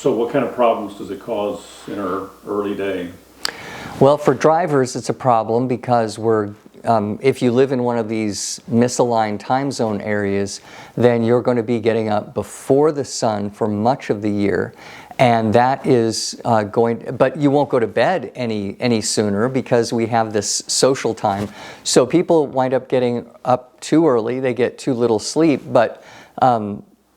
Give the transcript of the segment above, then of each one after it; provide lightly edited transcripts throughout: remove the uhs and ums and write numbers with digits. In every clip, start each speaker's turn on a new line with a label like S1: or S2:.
S1: So what kind of problems does it cause in our early day?
S2: Well, for drivers, it's a problem because if you live in one of these misaligned time zone areas, then you're going to be getting up before the sun for much of the year. And that is but you won't go to bed any sooner because we have this social time. So people wind up getting up too early, they get too little sleep, but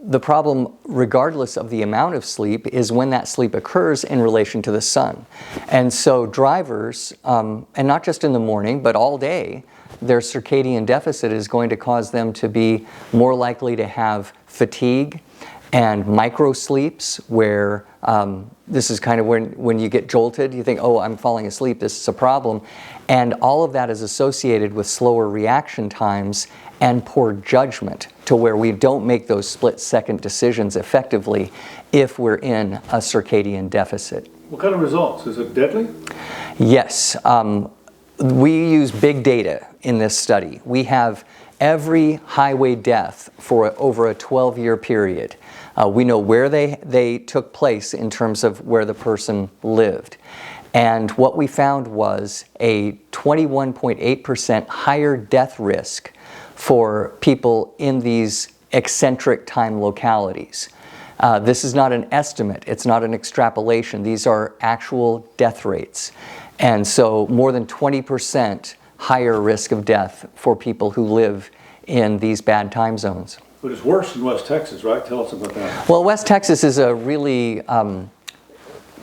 S2: the problem, regardless of the amount of sleep, is when that sleep occurs in relation to the sun. And so drivers, and not just in the morning, but all day, their circadian deficit is going to cause them to be more likely to have fatigue and micro sleeps, where this is kind of when you get jolted, you think, oh, I'm falling asleep, this is a problem. And all of that is associated with slower reaction times and poor judgment, to where we don't make those split-second decisions effectively if we're in a circadian deficit.
S1: What kind of results? Is it deadly?
S2: Yes. We use big data in this study. We have every highway death for over a 12-year period. We know where they took place in terms of where the person lived. And what we found was a 21.8% higher death risk for people in these eccentric time localities. This is not an estimate, it's not an extrapolation, these are actual death rates. And so more than 20% higher risk of death for people who live in these bad time zones.
S1: But it's worse in West Texas, right? Tell us about that.
S2: Well, West Texas is a really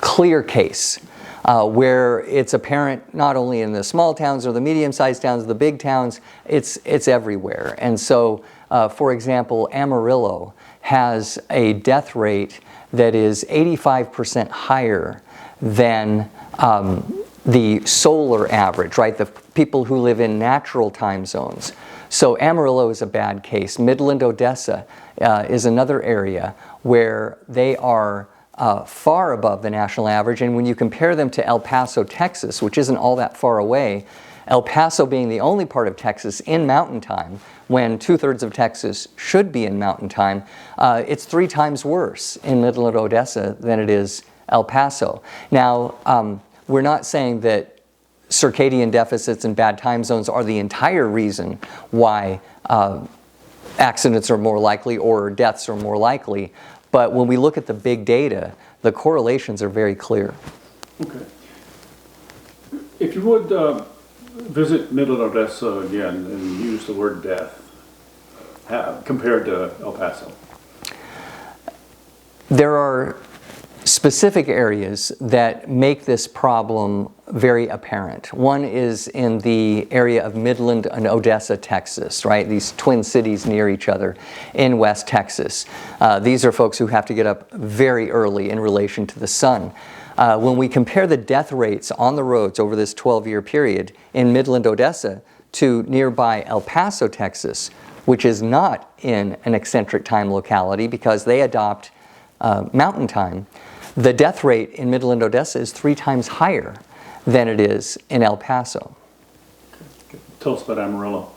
S2: clear case. Where it's apparent not only in the small towns or the medium-sized towns, the big towns, it's everywhere. And so, for example, Amarillo has a death rate that is 85% higher than the solar average, right? The people who live in natural time zones. So Amarillo is a bad case. Midland, Odessa is another area where they are far above the national average, and when you compare them to El Paso, Texas, which isn't all that far away, El Paso being the only part of Texas in mountain time, when 2/3 of Texas should be in mountain time, it's 3 times worse in Midland, Odessa than it is El Paso. Now, we're not saying that circadian deficits and bad time zones are the entire reason why accidents are more likely or deaths are more likely. But when we look at the big data, the correlations are very clear.
S1: Okay. If you would visit Middle Odessa again and use the word death compared to El Paso. There
S2: are specific areas that make this problem very apparent. One is in the area of Midland and Odessa, Texas, right? These twin cities near each other in West Texas. These are folks who have to get up very early in relation to the sun. When we compare the death rates on the roads over this 12-year period in Midland, Odessa to nearby El Paso, Texas, which is not in an eccentric time locality because they adopt mountain time, the death rate in Midland, Odessa is 3 times higher than it is in El Paso.
S1: Okay. Tell us about Amarillo.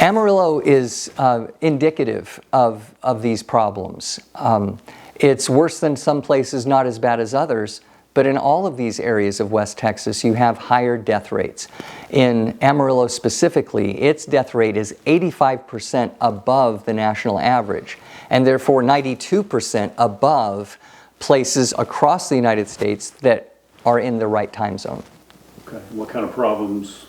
S2: Amarillo is indicative of these problems. It's worse than some places, not as bad as others, but in all of these areas of West Texas, you have higher death rates. In Amarillo specifically, its death rate is 85% above the national average, and therefore 92% above places across the United States that are in the right time zone.
S1: Okay. What kind of problems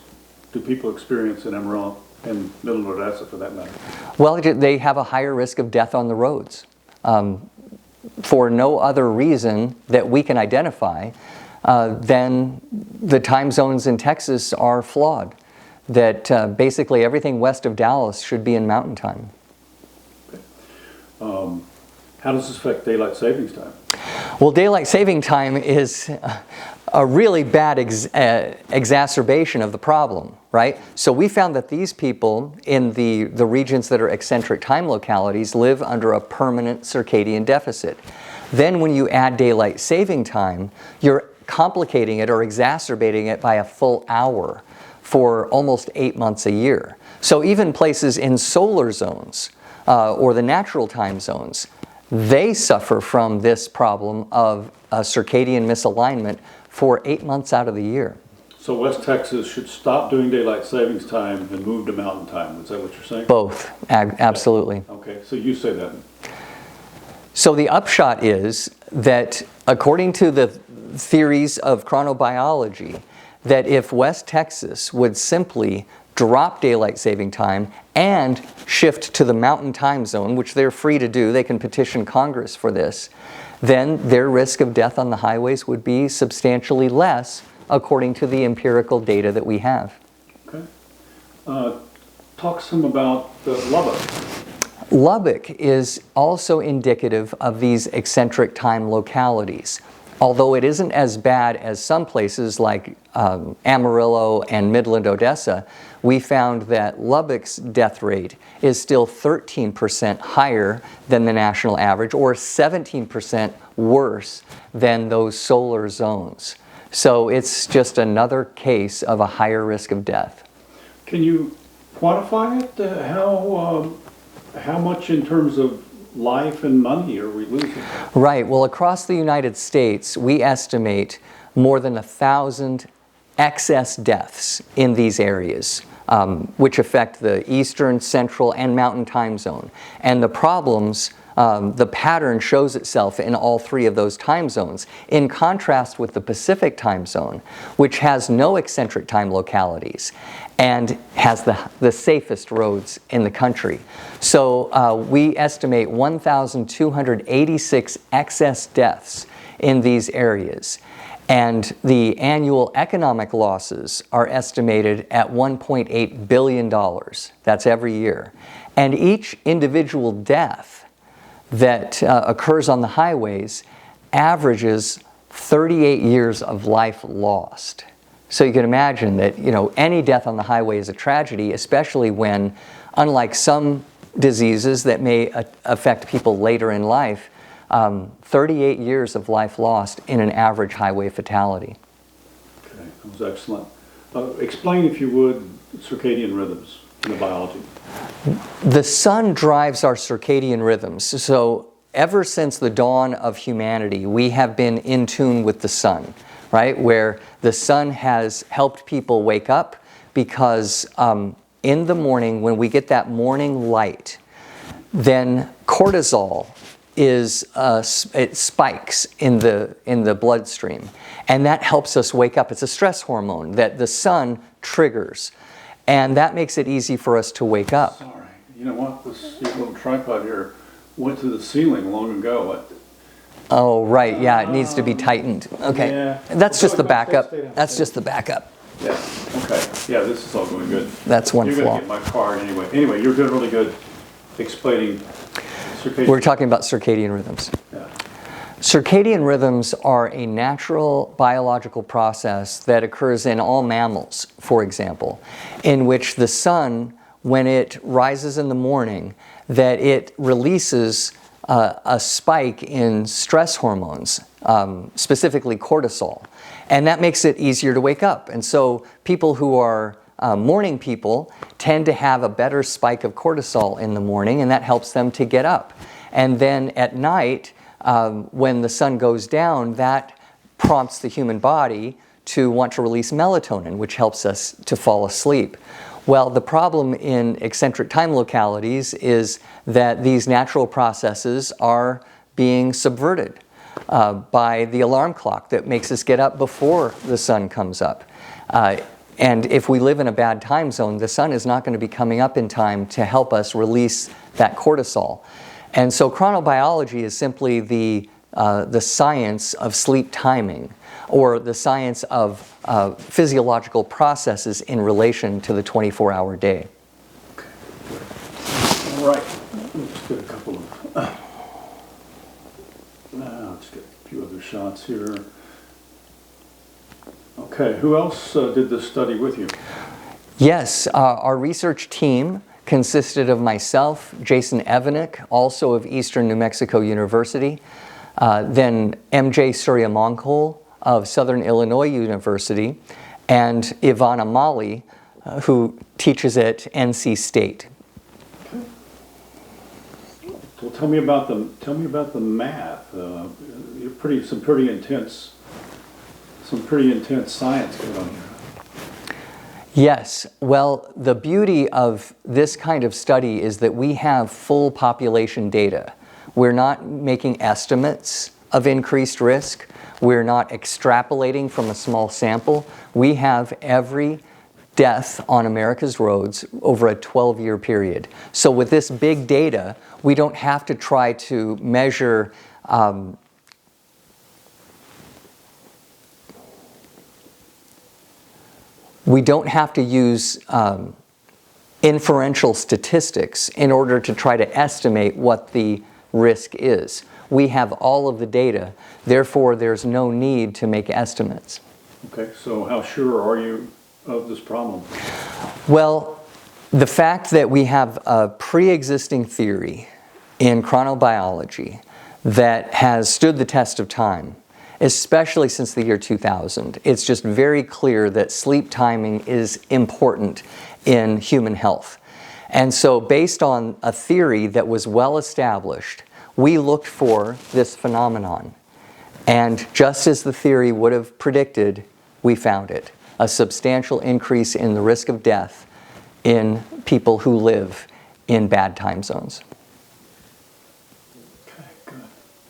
S1: do people experience in Amarillo and Middle Odessa for that matter?
S2: Well, they have a higher risk of death on the roads for no other reason that we can identify than the time zones in Texas are flawed. That basically everything west of Dallas should be in mountain time.
S1: Okay. How does this affect daylight savings time?
S2: Well, daylight saving time is a really bad exacerbation of the problem, right? So we found that these people in the regions that are eccentric time localities live under a permanent circadian deficit. Then when you add daylight saving time, you're complicating it or exacerbating it by a full hour for almost 8 months a year. So even places in solar zones or the natural time zones, they suffer from this problem of circadian misalignment for 8 months out of the year.
S1: So West Texas should stop doing daylight savings time and move to mountain time. Is that what you're saying?
S2: Both, absolutely.
S1: Okay, so you say that.
S2: So the upshot is that according to the theories of chronobiology, that if West Texas would simply drop daylight saving time and shift to the mountain time zone, which they're free to do, they can petition Congress for this, then their risk of death on the highways would be substantially less according to the empirical data that we have.
S1: Okay. Talk some about Lubbock.
S2: Lubbock is also indicative of these eccentric time localities. Although it isn't as bad as some places like Amarillo and Midland, Odessa, we found that Lubbock's death rate is still 13% higher than the national average, or 17% worse than those solar zones. So it's just another case of a higher risk of death.
S1: Can you quantify it? How much in terms of life and money are we losing?
S2: Right. Well, across the United States, we estimate more than 1,000 excess deaths in these areas, which affect the eastern, central, and mountain time zone. And the problems, the pattern shows itself in all three of those time zones, in contrast with the Pacific time zone, which has no eccentric time localities and has the safest roads in the country. So we estimate 1,286 excess deaths in these areas. And the annual economic losses are estimated at $1.8 billion. That's every year. And each individual death that occurs on the highways averages 38 years of life lost. So you can imagine that, any death on the highway is a tragedy, especially when, unlike some diseases that may affect people later in life, 38 years of life lost in an average highway fatality.
S1: Okay, that was excellent. Explain, if you would, circadian rhythms in the biology.
S2: The sun drives our circadian rhythms. So ever since the dawn of humanity, we have been in tune with the sun, right? Where the sun has helped people wake up because in the morning, when we get that morning light, then cortisol it spikes in the bloodstream, and that helps us wake up. It's a stress hormone that the sun triggers, and that makes it easy for us to wake up.
S1: Sorry, you know what? This little tripod here went to the ceiling long ago.
S2: Oh, right. Yeah, it needs to be tightened. Okay,
S1: yeah.
S2: That's just the backup. That's just the backup.
S1: Yeah. Okay. Yeah, this is all going good.
S2: That's one
S1: You're
S2: flaw.
S1: You're gonna get my card anyway. Anyway, you're doing really good explaining circadian.
S2: We're talking about circadian rhythms.
S1: Yeah.
S2: Circadian rhythms are a natural biological process that occurs in all mammals, for example, in which the sun, when it rises in the morning, that it releases a spike in stress hormones, specifically cortisol. And that makes it easier to wake up. And so people who are morning people tend to have a better spike of cortisol in the morning, and that helps them to get up. And then at night, when the sun goes down, that prompts the human body to want to release melatonin, which helps us to fall asleep. Well, the problem in eccentric time localities is that these natural processes are being subverted by the alarm clock that makes us get up before the sun comes up. And if we live in a bad time zone, the sun is not going to be coming up in time to help us release that cortisol. And so chronobiology is simply the science of sleep timing, or the science of physiological processes in relation to the 24-hour day.
S1: Okay. All right. Let's get a couple of. Let's get a few other shots here. Okay. Who else did this study with you?
S2: Yes, our research team consisted of myself, Jayson Evaniuck, also of Eastern New Mexico University, then Thanchira Suriyamongkol of Southern Illinois University, and Ivana Mali, who teaches at NC State.
S1: Okay. Well, tell me about the math. Some pretty intense science going on here.
S2: Yes, well, the beauty of this kind of study is that we have full population data. We're not making estimates of increased risk. We're not extrapolating from a small sample. We have every death on America's roads over a 12-year period. So with this big data, we don't have to try to measure we don't have to use inferential statistics in order to try to estimate what the risk is. We have all of the data, therefore there's no need to make estimates.
S1: Okay, so how sure are you of this problem?
S2: Well, the fact that we have a pre-existing theory in chronobiology that has stood the test of time, especially since the year 2000. It's just very clear that sleep timing is important in human health. And so based on a theory that was well established, we looked for this phenomenon. And just as the theory would have predicted, we found it. A substantial increase in the risk of death in people who live in bad time zones.